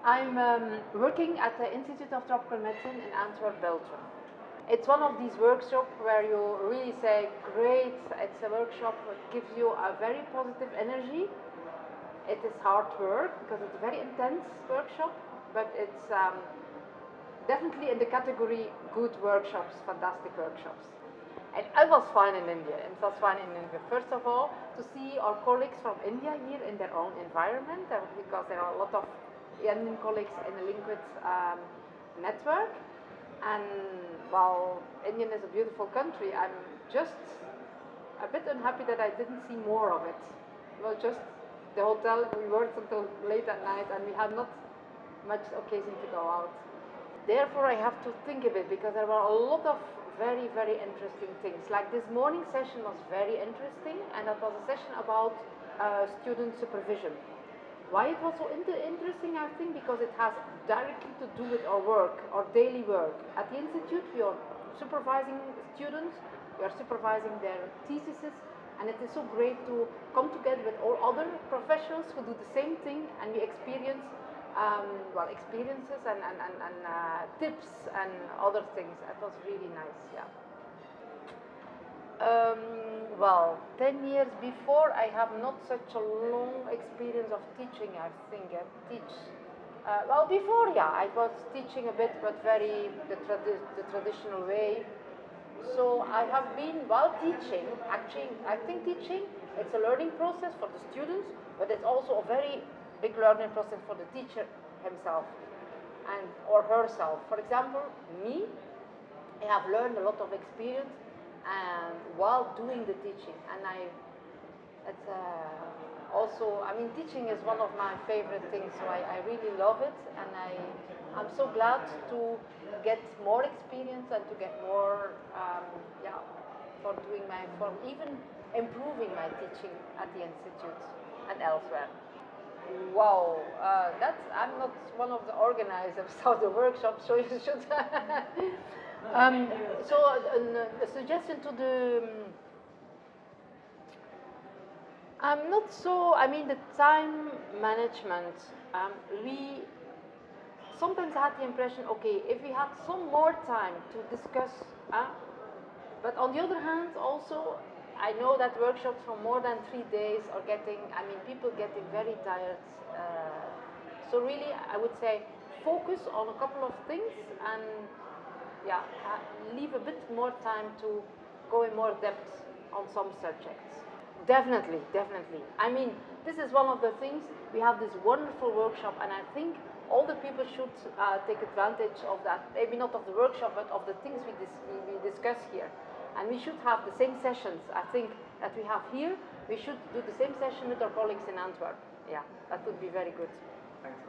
I'm working at the Institute of Tropical Medicine in Antwerp, Belgium. It's one of these workshops where you really say, great, it's a workshop that gives you a very positive energy. It is hard work because it's a very intense workshop, but it's definitely in the category good workshops, fantastic workshops. And I was fine in India. It was fine in India. First of all, to see our colleagues from India here in their own environment, because there are a lot of Indian colleagues in the Liquid network. And while India is a beautiful country, I'm just a bit unhappy that I didn't see more of it. Well, just the hotel, we worked until late at night and we had not much occasion to go out. Therefore, I have to think a bit because there were a lot of very, very interesting things. Like this morning session was very interesting, and that was a session about student supervision. Why it was so interesting, I think, because it has directly to do with our work, our daily work. At the Institute, we are supervising students, we are supervising their theses, and it is so great to come together with all other professionals who do the same thing, and we experience experiences and tips and other things. It was really nice, yeah. 10 years before, I have not such a long experience of teaching, I think. I teach. Before, yeah, I was teaching a bit, but very the traditional way. So I have been, while teaching, actually, I think teaching, it's a learning process for the students, but it's also a very big learning process for the teacher himself and or herself. For example, me, I have learned a lot of experience and while doing the teaching, and it's also, I mean, teaching is one of my favorite things, so I really love it, and I'm so glad to get more experience and to get more, for even improving my teaching at the Institute and elsewhere. Wow, I'm not one of the organizers of the workshop, so you should. So a suggestion to the. I'm not so. I mean, the time management. We sometimes had the impression, okay, if we had some more time to discuss, but on the other hand, also, I know that workshops for more than 3 days are getting, I mean, people getting very tired. So really, I would say, focus on a couple of things and, yeah, leave a bit more time to go in more depth on some subjects. Definitely, definitely. I mean, this is one of the things, we have this wonderful workshop, and I think all the people should take advantage of that, maybe not of the workshop, but of the things we discuss here. And we should have the same sessions, I think, that we have here. We should do the same session with our colleagues in Antwerp. Yeah, that would be very good. Thanks.